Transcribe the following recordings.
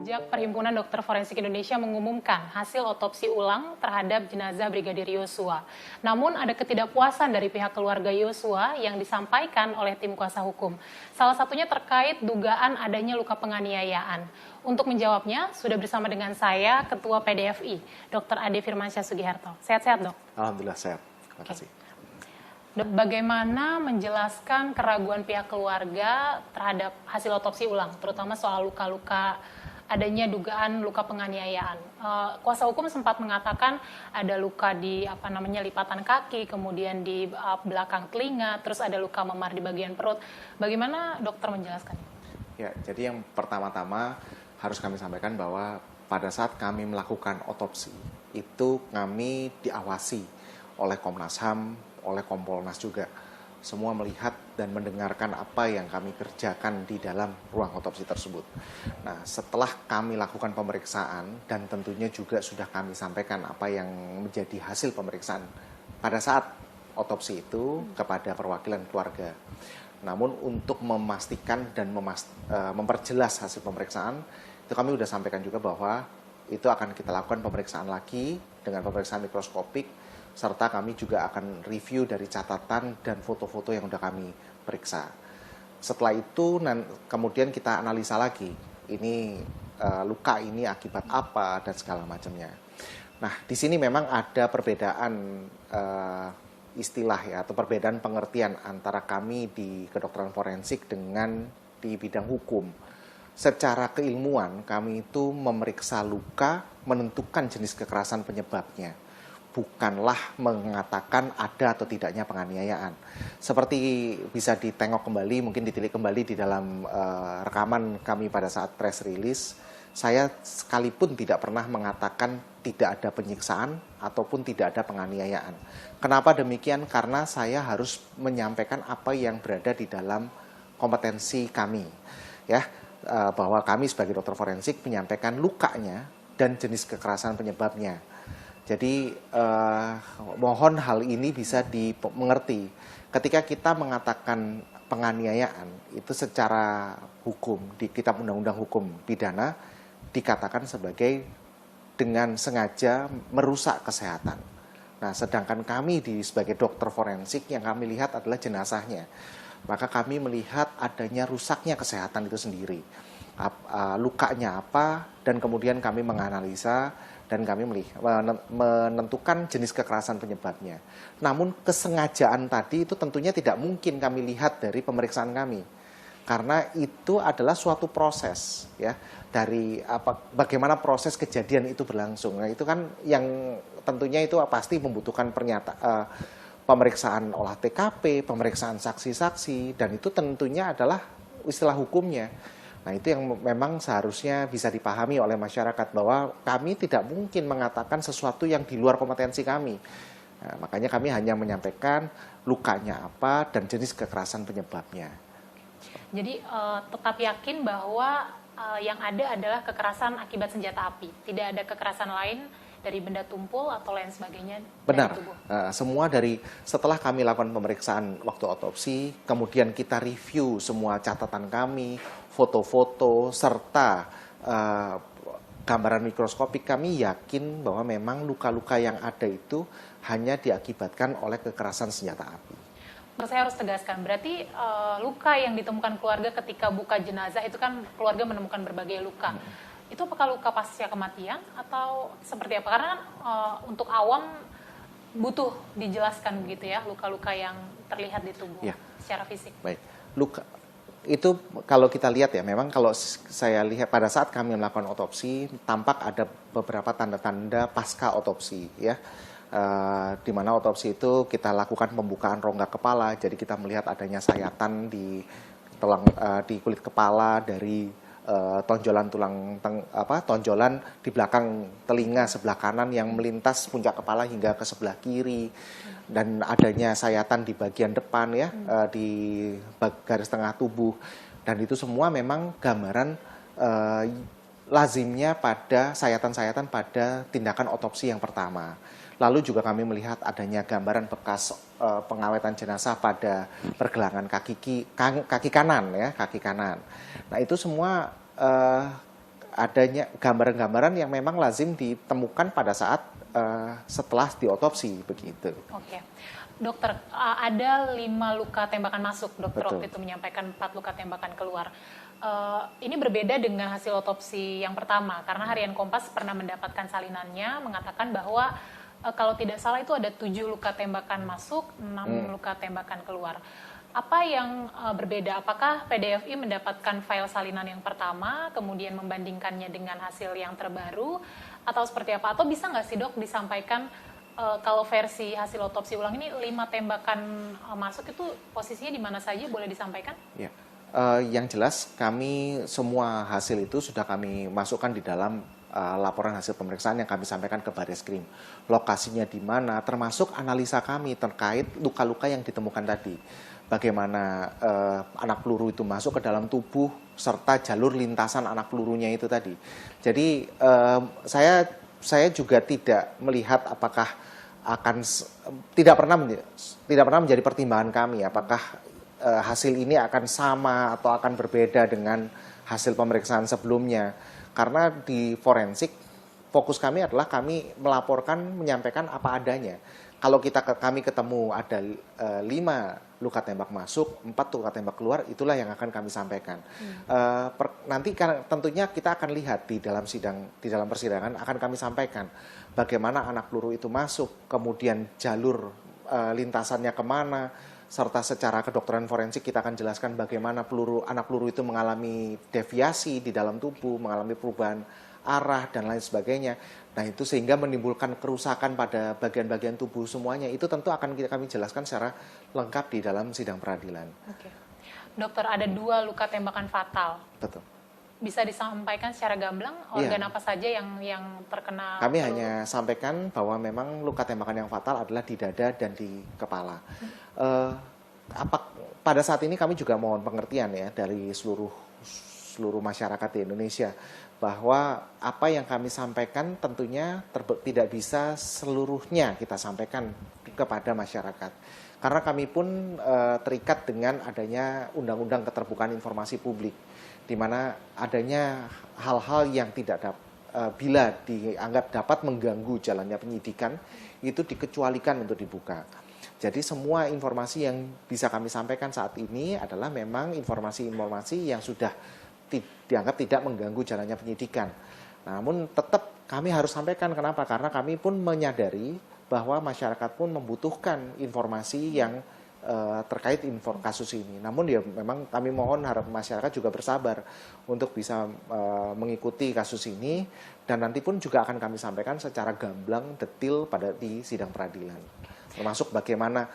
Sejak Perhimpunan Dokter Forensik Indonesia mengumumkan hasil otopsi ulang terhadap jenazah Brigadir Yosua. Namun ada ketidakpuasan dari pihak keluarga Yosua yang disampaikan oleh tim kuasa hukum. Salah satunya terkait dugaan adanya luka penganiayaan. Untuk menjawabnya, sudah bersama dengan saya, Ketua PDFI, Dr. Ade Firmansyah Sugiharto. Sehat-sehat, Dok? Alhamdulillah sehat. Terima kasih. Bagaimana menjelaskan keraguan pihak keluarga terhadap hasil otopsi ulang, terutama soal luka-luka adanya dugaan luka penganiayaan. Kuasa hukum sempat mengatakan ada luka di lipatan kaki, kemudian di belakang telinga, terus ada luka memar di bagian perut. Bagaimana dokter menjelaskan? Ya, jadi yang pertama-tama harus kami sampaikan bahwa pada saat kami melakukan otopsi itu kami diawasi oleh Komnas HAM, oleh Kompolnas juga. Semua melihat dan mendengarkan apa yang kami kerjakan di dalam ruang otopsi tersebut. Nah, setelah kami lakukan pemeriksaan dan tentunya juga sudah kami sampaikan apa yang menjadi hasil pemeriksaan pada saat otopsi itu kepada perwakilan keluarga. Namun untuk memastikan dan memperjelas hasil pemeriksaan, itu kami sudah sampaikan juga bahwa itu akan kita lakukan pemeriksaan lagi dengan pemeriksaan mikroskopik, serta kami juga akan review dari catatan dan foto-foto yang sudah kami periksa. Setelah itu kemudian kita analisa lagi, ini luka ini akibat apa dan segala macamnya. Nah, di sini memang ada perbedaan istilah ya, atau perbedaan pengertian antara kami di kedokteran forensik dengan di bidang hukum. Secara keilmuan kami itu memeriksa luka, menentukan jenis kekerasan penyebabnya, bukanlah mengatakan ada atau tidaknya penganiayaan. Seperti bisa ditengok kembali, mungkin ditilik kembali di dalam rekaman kami pada saat press release, saya sekalipun tidak pernah mengatakan tidak ada penyiksaan ataupun tidak ada penganiayaan. Kenapa demikian? Karena saya harus menyampaikan apa yang berada di dalam kompetensi kami, ya, bahwa kami sebagai dokter forensik menyampaikan lukanya dan jenis kekerasan penyebabnya. Jadi mohon hal ini bisa dimengerti. Ketika kita mengatakan penganiayaan, itu secara hukum di Kitab Undang-Undang Hukum Pidana dikatakan sebagai dengan sengaja merusak kesehatan. Nah, sedangkan kami sebagai dokter forensik yang kami lihat adalah jenazahnya. Maka kami melihat adanya rusaknya kesehatan itu sendiri. Lukanya apa, dan kemudian kami menganalisa dan kami menentukan jenis kekerasan penyebabnya. Namun kesengajaan tadi itu tentunya tidak mungkin kami lihat dari pemeriksaan kami, karena itu adalah suatu proses, ya, dari bagaimana proses kejadian itu berlangsung. Nah, itu kan yang tentunya itu pasti membutuhkan pemeriksaan olah TKP, pemeriksaan saksi-saksi, dan itu tentunya adalah istilah hukumnya. Nah, itu yang memang seharusnya bisa dipahami oleh masyarakat, bahwa kami tidak mungkin mengatakan sesuatu yang di luar kompetensi kami. Nah, makanya kami hanya menyampaikan lukanya apa dan jenis kekerasan penyebabnya. Jadi tetap yakin bahwa yang ada adalah kekerasan akibat senjata api, tidak ada kekerasan lain dari benda tumpul atau lain sebagainya. Benar, dari tubuh. Semua setelah kami lakukan pemeriksaan waktu otopsi, kemudian kita review semua catatan kami, foto-foto, serta gambaran mikroskopik, kami yakin bahwa memang luka-luka yang ada itu hanya diakibatkan oleh kekerasan senjata api. Saya harus tegaskan, berarti luka yang ditemukan keluarga ketika buka jenazah itu kan keluarga menemukan berbagai luka. Itu apakah luka pasca kematian atau seperti apa? Karena untuk awam butuh dijelaskan begitu ya, luka-luka yang terlihat di tubuh secara fisik. Baik, luka itu kalau kita lihat ya, memang kalau saya lihat pada saat kami melakukan otopsi, tampak ada beberapa tanda-tanda pasca otopsi, ya. Di mana otopsi itu kita lakukan pembukaan rongga kepala, jadi kita melihat adanya sayatan di kulit kepala dari tonjolan tonjolan di belakang telinga sebelah kanan yang melintas puncak kepala hingga ke sebelah kiri, dan adanya sayatan di bagian depan, ya, di garis tengah tubuh, dan itu semua memang gambaran lazimnya pada sayatan-sayatan pada tindakan otopsi yang pertama. Lalu juga kami melihat adanya gambaran bekas pengawetan jenazah pada pergelangan kaki kanan, ya, kaki kanan. Nah, itu semua adanya gambaran-gambaran yang memang lazim ditemukan pada saat setelah diotopsi begitu. Oke. Dokter, ada 5 luka tembakan masuk. Dokter Betul. waktu itu menyampaikan 4 luka tembakan keluar. Ini berbeda dengan hasil otopsi yang pertama, karena Harian Kompas pernah mendapatkan salinannya mengatakan bahwa kalau tidak salah itu ada 7 luka tembakan masuk, 6 luka tembakan keluar. Apa yang berbeda? Apakah PDFI mendapatkan file salinan yang pertama, kemudian membandingkannya dengan hasil yang terbaru, atau seperti apa? Atau bisa nggak sih dok disampaikan kalau versi hasil otopsi ulang ini 5 tembakan masuk itu posisinya di mana saja, boleh disampaikan? Ya. Yang jelas kami semua hasil itu sudah kami masukkan di dalam laporan hasil pemeriksaan yang kami sampaikan ke Bareskrim. Lokasinya di mana, termasuk analisa kami terkait luka-luka yang ditemukan tadi. Bagaimana anak peluru itu masuk ke dalam tubuh serta jalur lintasan anak pelurunya itu tadi. Jadi saya juga tidak melihat apakah tidak pernah menjadi pertimbangan kami apakah hasil ini akan sama atau akan berbeda dengan hasil pemeriksaan sebelumnya. Karena di forensik, fokus kami adalah kami melaporkan, menyampaikan apa adanya. Kalau kami ketemu ada 5 luka tembak masuk, 4 luka tembak keluar, itulah yang akan kami sampaikan. Nanti tentunya kita akan lihat di dalam persidangan akan kami sampaikan bagaimana anak peluru itu masuk, kemudian jalur lintasannya kemana, serta secara kedokteran forensik kita akan jelaskan bagaimana anak peluru itu mengalami deviasi di dalam tubuh, mengalami perubahan arah dan lain sebagainya. Nah itu sehingga menimbulkan kerusakan pada bagian-bagian tubuh semuanya. Itu tentu akan kami jelaskan secara lengkap di dalam sidang peradilan. Oke. Dokter, ada 2 luka tembakan fatal. Betul. Bisa disampaikan secara gamblang organ apa saja yang terkena? Kami hanya sampaikan bahwa memang luka tembakan yang fatal adalah di dada dan di kepala. Pada saat ini kami juga mohon pengertian ya dari seluruh masyarakat di Indonesia bahwa apa yang kami sampaikan tentunya tidak bisa seluruhnya kita sampaikan kepada masyarakat. Karena kami pun terikat dengan adanya Undang-Undang Keterbukaan Informasi Publik, di mana adanya hal-hal yang bila dianggap dapat mengganggu jalannya penyidikan, itu dikecualikan untuk dibuka. Jadi semua informasi yang bisa kami sampaikan saat ini adalah memang informasi-informasi yang sudah dianggap tidak mengganggu jalannya penyidikan. Namun tetap kami harus sampaikan, kenapa? Karena kami pun menyadari bahwa masyarakat pun membutuhkan informasi yang terkait kasus ini. Namun ya memang kami mohon harap masyarakat juga bersabar untuk bisa mengikuti kasus ini, dan nanti pun juga akan kami sampaikan secara gamblang, detil di sidang peradilan. Termasuk bagaimana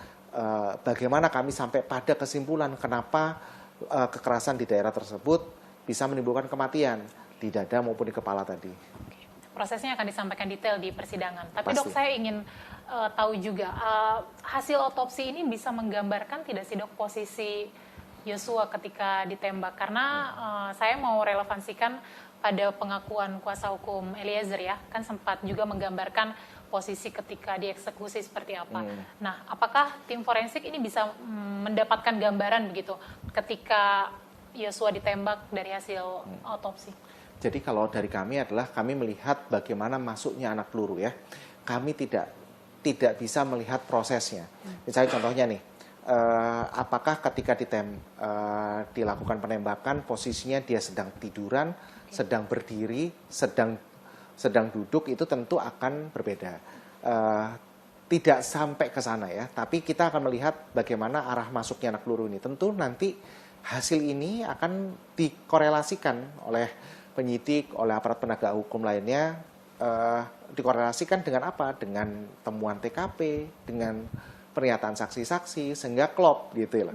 kami sampai pada kesimpulan kenapa kekerasan di daerah tersebut bisa menimbulkan kematian di dada maupun di kepala tadi. Prosesnya akan disampaikan detail di persidangan. Tapi Pasti. dok, saya ingin tahu juga, hasil otopsi ini bisa menggambarkan tidak sih dok posisi Yosua ketika ditembak? Karena saya mau relevansikan pada pengakuan kuasa hukum Eliezer ya, kan sempat juga menggambarkan posisi ketika dieksekusi seperti apa. Nah, apakah tim forensik ini bisa mendapatkan gambaran begitu ketika Yosua ditembak dari hasil otopsi? Jadi kalau dari kami adalah kami melihat bagaimana masuknya anak peluru ya. Kami tidak bisa melihat prosesnya. Misalnya contohnya nih, apakah ketika dilakukan penembakan posisinya dia sedang tiduran, sedang berdiri, sedang duduk, itu tentu akan berbeda. Tidak sampai ke sana ya, tapi kita akan melihat bagaimana arah masuknya anak peluru ini. Tentu nanti hasil ini akan dikorelasikan oleh penyidik, oleh aparat penegak hukum lainnya, dikorelasikan dengan apa? Dengan temuan TKP, dengan pernyataan saksi-saksi, sehingga klop gitu ya.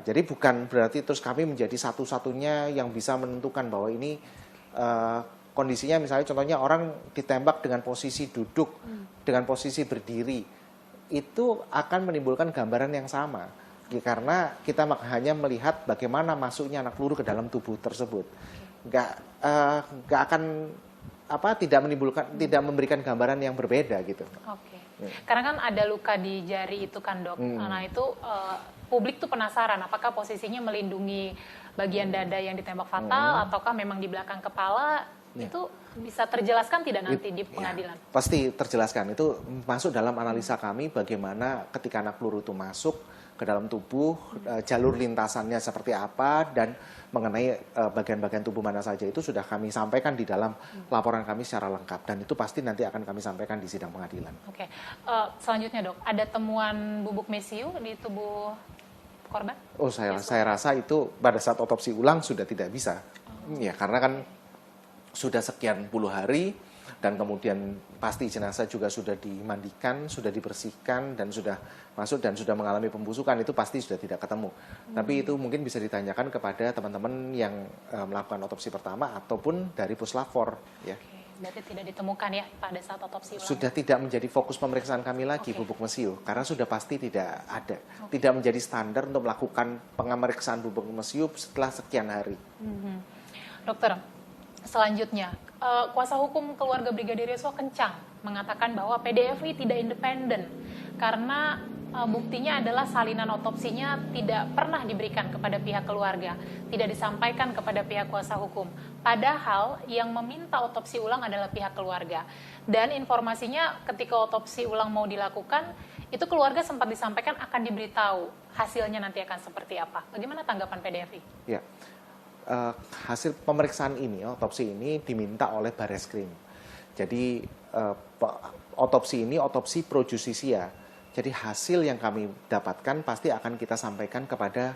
Jadi bukan berarti terus kami menjadi satu-satunya yang bisa menentukan bahwa ini kondisinya, misalnya contohnya orang ditembak dengan posisi duduk, dengan posisi berdiri, itu akan menimbulkan gambaran yang sama. Karena kita hanya melihat bagaimana masuknya anak peluru ke dalam tubuh tersebut. Nggak akan tidak memberikan gambaran yang berbeda gitu. Oke. Karena kan ada luka di jari itu kan dok. Nah itu publik tuh penasaran apakah posisinya melindungi bagian dada yang ditembak fatal ataukah memang di belakang kepala, Itu bisa terjelaskan tidak nanti di pengadilan? Ya, pasti terjelaskan. Itu masuk dalam analisa kami bagaimana ketika anak peluru itu masuk ke dalam tubuh, jalur lintasannya seperti apa, dan mengenai bagian-bagian tubuh mana saja itu sudah kami sampaikan di dalam laporan kami secara lengkap. Dan itu pasti nanti akan kami sampaikan di sidang pengadilan. Oke, selanjutnya dok, ada temuan bubuk mesiu di tubuh korban? Oh, saya rasa itu pada saat otopsi ulang sudah tidak bisa. Ya, karena kan sudah sekian puluh hari, dan kemudian pasti jenazah juga sudah dimandikan, sudah dibersihkan, dan sudah masuk dan sudah mengalami pembusukan, itu pasti sudah tidak ketemu. Tapi itu mungkin bisa ditanyakan kepada teman-teman yang melakukan otopsi pertama ataupun dari puslapor. Ya. Oke, berarti tidak ditemukan ya pada saat otopsi ulang? Sudah tidak menjadi fokus pemeriksaan kami lagi bubuk mesiu, karena sudah pasti tidak ada. Tidak menjadi standar untuk melakukan pemeriksaan bubuk mesiu setelah sekian hari. Dokter, selanjutnya, kuasa hukum keluarga Brigadir Yosua kencang mengatakan bahwa PDFI tidak independen karena buktinya adalah salinan otopsinya tidak pernah diberikan kepada pihak keluarga, tidak disampaikan kepada pihak kuasa hukum. Padahal yang meminta otopsi ulang adalah pihak keluarga. Dan informasinya ketika otopsi ulang mau dilakukan, itu keluarga sempat disampaikan akan diberitahu hasilnya nanti akan seperti apa. Bagaimana tanggapan PDFI? Ya. Hasil pemeriksaan ini, otopsi ini diminta oleh Bareskrim. Jadi otopsi ini otopsi pro justisia. Jadi hasil yang kami dapatkan pasti akan kita sampaikan kepada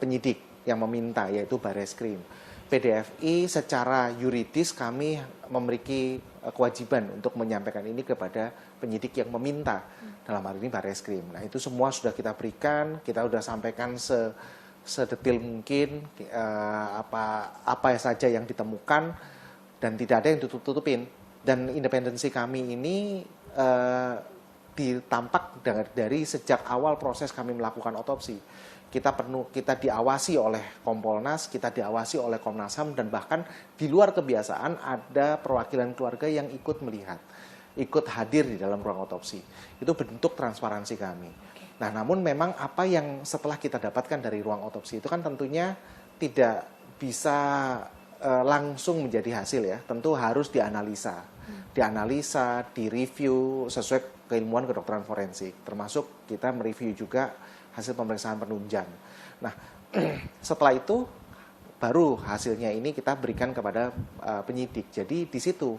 penyidik yang meminta, yaitu Bareskrim. PDFI secara yuridis kami memiliki kewajiban untuk menyampaikan ini kepada penyidik yang meminta, dalam hal ini Bareskrim. Nah, itu semua sudah kita berikan, kita sudah sampaikan sedetil mungkin apa saja yang ditemukan, dan tidak ada yang tutup-tutupin. Dan independensi kami ini ditampak dari sejak awal proses kami melakukan otopsi. Kita diawasi oleh Kompolnas, kita diawasi oleh Komnas HAM, dan bahkan di luar kebiasaan ada perwakilan keluarga yang ikut melihat, ikut hadir di dalam ruang otopsi. Itu bentuk transparansi kami. Nah, namun memang apa yang setelah kita dapatkan dari ruang otopsi itu kan tentunya tidak bisa langsung menjadi hasil ya. Tentu harus dianalisa, direview sesuai keilmuan kedokteran forensik. Termasuk kita mereview juga hasil pemeriksaan penunjang. Nah, setelah itu baru hasilnya ini kita berikan kepada penyidik. Jadi di situ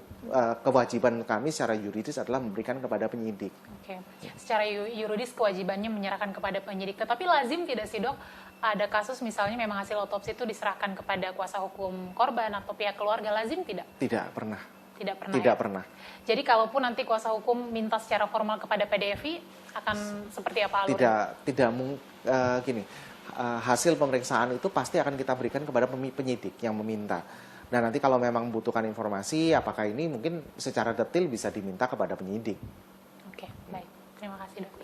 kewajiban kami secara yuridis adalah memberikan kepada penyidik. Oke, secara yuridis kewajibannya menyerahkan kepada penyidik. Tetapi lazim tidak sih dok, ada kasus misalnya memang hasil otopsi itu diserahkan kepada kuasa hukum korban atau pihak keluarga, lazim tidak? Tidak pernah. Tidak pernah. Tidak ya? pernah. Jadi kalaupun nanti kuasa hukum minta secara formal kepada PDFI, akan seperti apa alurnya? Tidak gini. Hasil pemeriksaan itu pasti akan kita berikan kepada penyidik yang meminta. Nah, nanti kalau memang membutuhkan informasi apakah ini mungkin secara detail bisa diminta kepada penyidik. Oke, baik. Terima kasih dok.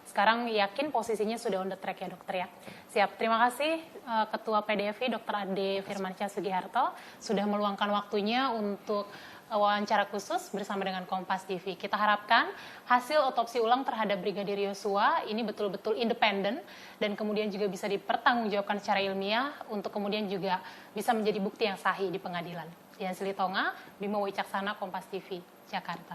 Sekarang yakin posisinya sudah on the track ya dokter ya. Siap. Terima kasih Ketua PDFI Dr. Ade Firmansyah Sugiharto sudah meluangkan waktunya untuk wawancara khusus bersama dengan Kompas TV. Kita harapkan hasil otopsi ulang terhadap Brigadir Yosua ini betul-betul independen dan kemudian juga bisa dipertanggungjawabkan secara ilmiah untuk kemudian juga bisa menjadi bukti yang sahih di pengadilan. Dian Silitonga, Bimo Wicaksana, Kompas TV, Jakarta.